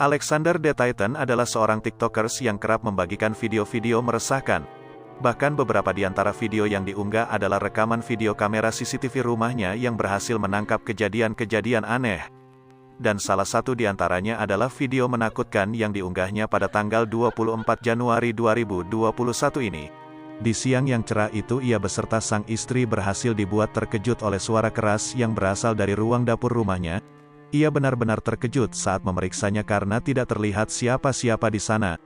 Alexander the Titan adalah seorang TikTokers yang kerap membagikan video-video meresahkan. Bahkan beberapa di antara video yang diunggah adalah rekaman video kamera CCTV rumahnya yang berhasil menangkap kejadian-kejadian aneh. Dan salah satu di antaranya adalah video menakutkan yang diunggahnya pada tanggal 24 Januari 2021 ini. Di siang yang cerah itu ia beserta sang istri berhasil dibuat terkejut oleh suara keras yang berasal dari ruang dapur rumahnya. Ia benar-benar terkejut saat memeriksanya karena tidak terlihat siapa-siapa di sana.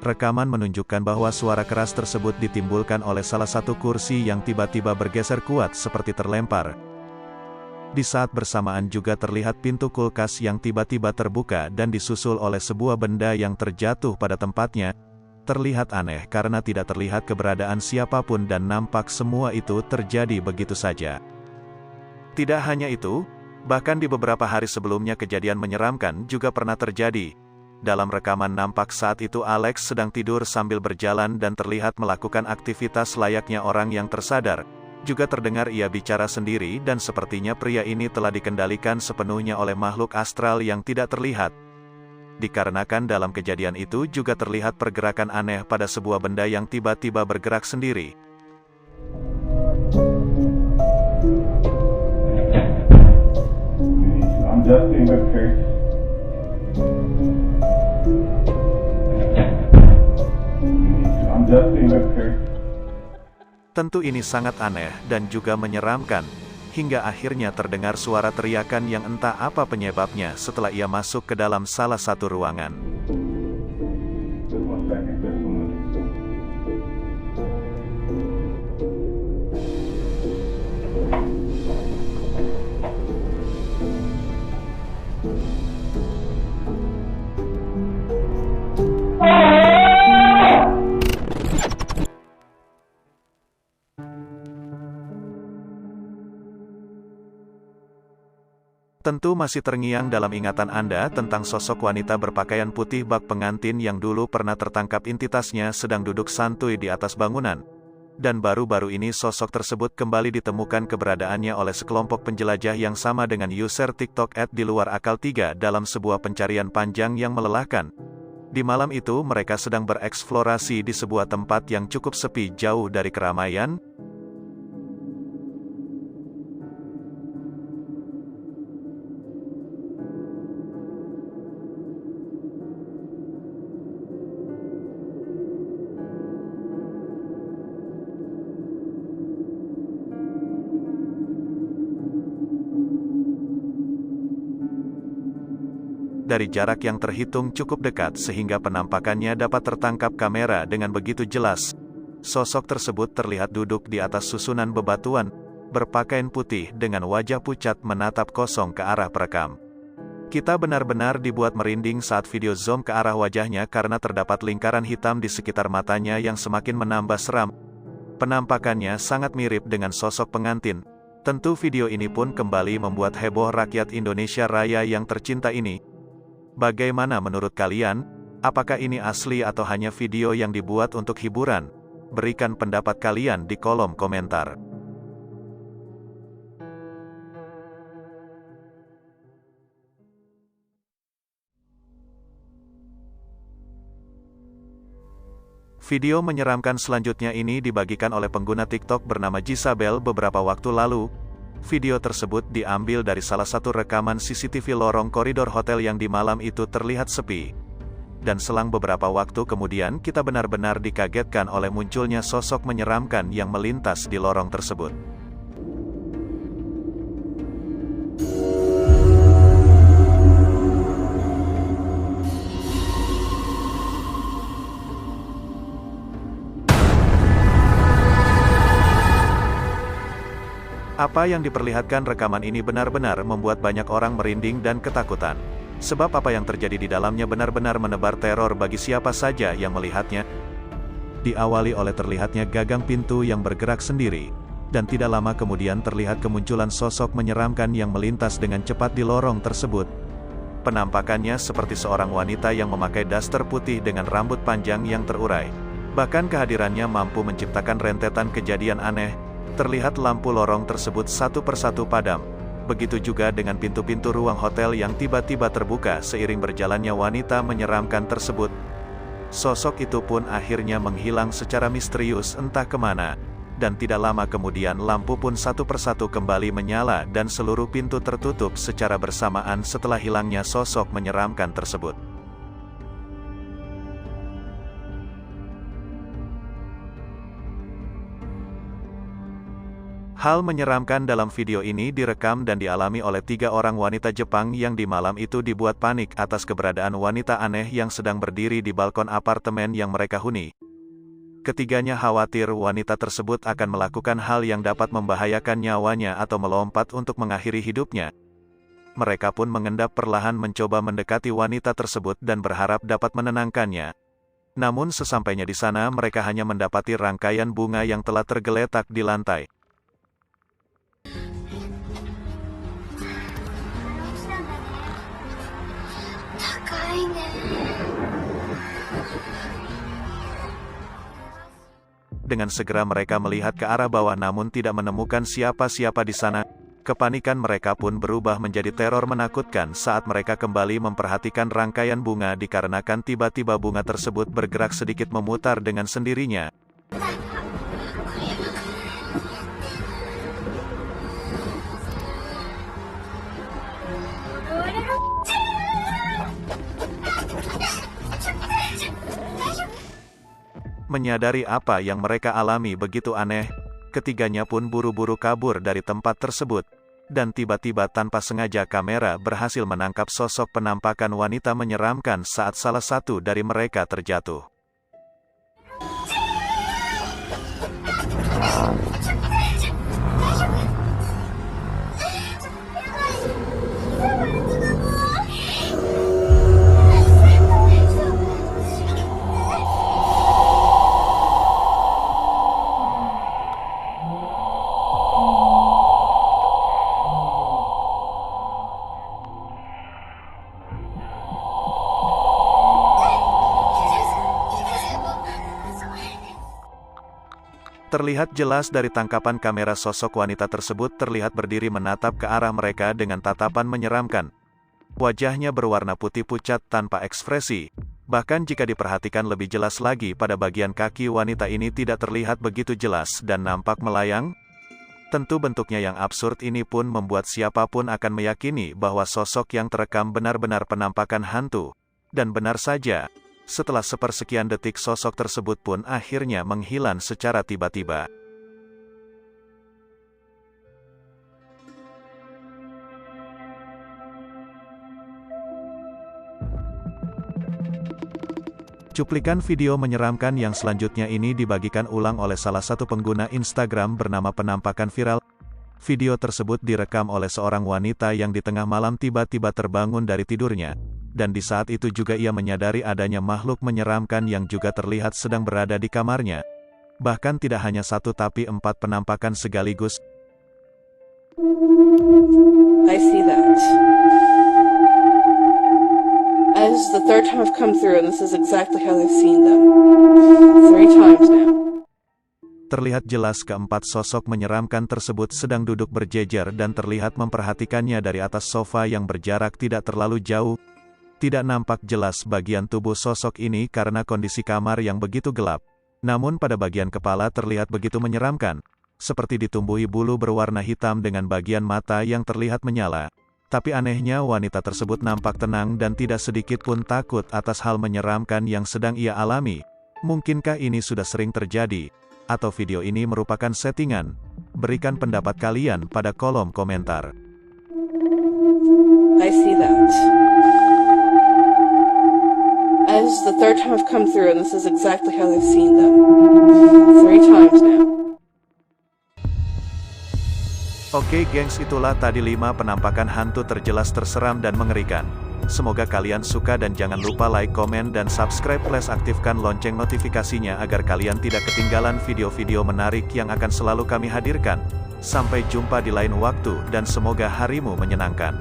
Rekaman menunjukkan bahwa suara keras tersebut ditimbulkan oleh salah satu kursi yang tiba-tiba bergeser kuat seperti terlempar. Di saat bersamaan juga terlihat pintu kulkas yang tiba-tiba terbuka dan disusul oleh sebuah benda yang terjatuh pada tempatnya. Terlihat aneh karena tidak terlihat keberadaan siapapun dan nampak semua itu terjadi begitu saja. Tidak hanya itu, bahkan di beberapa hari sebelumnya kejadian menyeramkan juga pernah terjadi. Dalam rekaman nampak saat itu Alex sedang tidur sambil berjalan dan terlihat melakukan aktivitas layaknya orang yang tersadar. Juga terdengar ia bicara sendiri dan sepertinya pria ini telah dikendalikan sepenuhnya oleh makhluk astral yang tidak terlihat. Dikarenakan dalam kejadian itu juga terlihat pergerakan aneh pada sebuah benda yang tiba-tiba bergerak sendiri. Tentu ini sangat aneh dan juga menyeramkan, hingga akhirnya terdengar suara teriakan yang entah apa penyebabnya setelah ia masuk ke dalam salah satu ruangan. Tentu masih terngiang dalam ingatan Anda tentang sosok wanita berpakaian putih bak pengantin yang dulu pernah tertangkap entitasnya sedang duduk santuy di atas bangunan. Dan baru-baru ini sosok tersebut kembali ditemukan keberadaannya oleh sekelompok penjelajah yang sama dengan user TikTok @diluarakal3 dalam sebuah pencarian panjang yang melelahkan. Di malam itu mereka sedang bereksplorasi di sebuah tempat yang cukup sepi jauh dari keramaian. Dari jarak yang terhitung cukup dekat sehingga penampakannya dapat tertangkap kamera dengan begitu jelas. Sosok tersebut terlihat duduk di atas susunan bebatuan, berpakaian putih dengan wajah pucat menatap kosong ke arah perekam. Kita benar-benar dibuat merinding saat video zoom ke arah wajahnya karena terdapat lingkaran hitam di sekitar matanya yang semakin menambah seram. Penampakannya sangat mirip dengan sosok pengantin. Tentu video ini pun kembali membuat heboh rakyat Indonesia Raya yang tercinta ini. Bagaimana menurut kalian? Apakah ini asli atau hanya video yang dibuat untuk hiburan? Berikan pendapat kalian di kolom komentar. Video menyeramkan selanjutnya ini dibagikan oleh pengguna TikTok bernama Jisabel beberapa waktu lalu. Video tersebut diambil dari salah satu rekaman CCTV lorong koridor hotel yang di malam itu terlihat sepi. Dan selang beberapa waktu kemudian kita benar-benar dikagetkan oleh munculnya sosok menyeramkan yang melintas di lorong tersebut. Apa yang diperlihatkan rekaman ini benar-benar membuat banyak orang merinding dan ketakutan. Sebab apa yang terjadi di dalamnya benar-benar menebar teror bagi siapa saja yang melihatnya. Diawali oleh terlihatnya gagang pintu yang bergerak sendiri, dan tidak lama kemudian terlihat kemunculan sosok menyeramkan yang melintas dengan cepat di lorong tersebut. Penampakannya seperti seorang wanita yang memakai daster putih dengan rambut panjang yang terurai. Bahkan kehadirannya mampu menciptakan rentetan kejadian aneh. Terlihat lampu lorong tersebut satu persatu padam. Begitu juga dengan pintu-pintu ruang hotel yang tiba-tiba terbuka seiring berjalannya wanita menyeramkan tersebut. Sosok itu pun akhirnya menghilang secara misterius entah kemana. Dan tidak lama kemudian lampu pun satu persatu kembali menyala dan seluruh pintu tertutup secara bersamaan setelah hilangnya sosok menyeramkan tersebut. Hal menyeramkan dalam video ini direkam dan dialami oleh 3 orang wanita Jepang yang di malam itu dibuat panik atas keberadaan wanita aneh yang sedang berdiri di balkon apartemen yang mereka huni. Ketiganya khawatir wanita tersebut akan melakukan hal yang dapat membahayakan nyawanya atau melompat untuk mengakhiri hidupnya. Mereka pun mengendap perlahan mencoba mendekati wanita tersebut dan berharap dapat menenangkannya. Namun sesampainya di sana mereka hanya mendapati rangkaian bunga yang telah tergeletak di lantai. Dengan segera mereka melihat ke arah bawah namun tidak menemukan siapa-siapa di sana. Kepanikan mereka pun berubah menjadi teror menakutkan saat mereka kembali memperhatikan rangkaian bunga dikarenakan tiba-tiba bunga tersebut bergerak sedikit memutar dengan sendirinya. Menyadari apa yang mereka alami begitu aneh, ketiganya pun buru-buru kabur dari tempat tersebut. Dan tiba-tiba tanpa sengaja kamera berhasil menangkap sosok penampakan wanita menyeramkan saat salah satu dari mereka terjatuh. Terlihat jelas dari tangkapan kamera sosok wanita tersebut terlihat berdiri menatap ke arah mereka dengan tatapan menyeramkan. Wajahnya berwarna putih pucat tanpa ekspresi. Bahkan jika diperhatikan lebih jelas lagi pada bagian kaki wanita ini tidak terlihat begitu jelas dan nampak melayang. Tentu bentuknya yang absurd ini pun membuat siapapun akan meyakini bahwa sosok yang terekam benar-benar penampakan hantu. Dan benar saja. Setelah sepersekian detik sosok tersebut pun akhirnya menghilang secara tiba-tiba. Cuplikan video menyeramkan yang selanjutnya ini dibagikan ulang oleh salah satu pengguna Instagram bernama Penampakan Viral. Video tersebut direkam oleh seorang wanita yang di tengah malam tiba-tiba terbangun dari tidurnya. Dan di saat itu juga ia menyadari adanya makhluk menyeramkan yang juga terlihat sedang berada di kamarnya. Bahkan tidak hanya satu tapi 4 penampakan sekaligus. I see that. As the third time I've come through and this is exactly how I've seen them. 3 times now. Terlihat jelas keempat sosok menyeramkan tersebut sedang duduk berjejer dan terlihat memperhatikannya dari atas sofa yang berjarak tidak terlalu jauh. Tidak nampak jelas bagian tubuh sosok ini karena kondisi kamar yang begitu gelap. Namun pada bagian kepala terlihat begitu menyeramkan. Seperti ditumbuhi bulu berwarna hitam dengan bagian mata yang terlihat menyala. Tapi anehnya wanita tersebut nampak tenang dan tidak sedikit pun takut atas hal menyeramkan yang sedang ia alami. Mungkinkah ini sudah sering terjadi? Atau video ini merupakan settingan? Berikan pendapat kalian pada kolom komentar. I see that. As the third time I've come through and this is exactly how I've seen them. 3 times now. Oke gengs, itulah tadi 5 penampakan hantu terjelas terseram dan mengerikan. Semoga kalian suka dan jangan lupa like, komen, dan subscribe plus aktifkan lonceng notifikasinya agar kalian tidak ketinggalan video-video menarik yang akan selalu kami hadirkan. Sampai jumpa di lain waktu dan semoga harimu menyenangkan.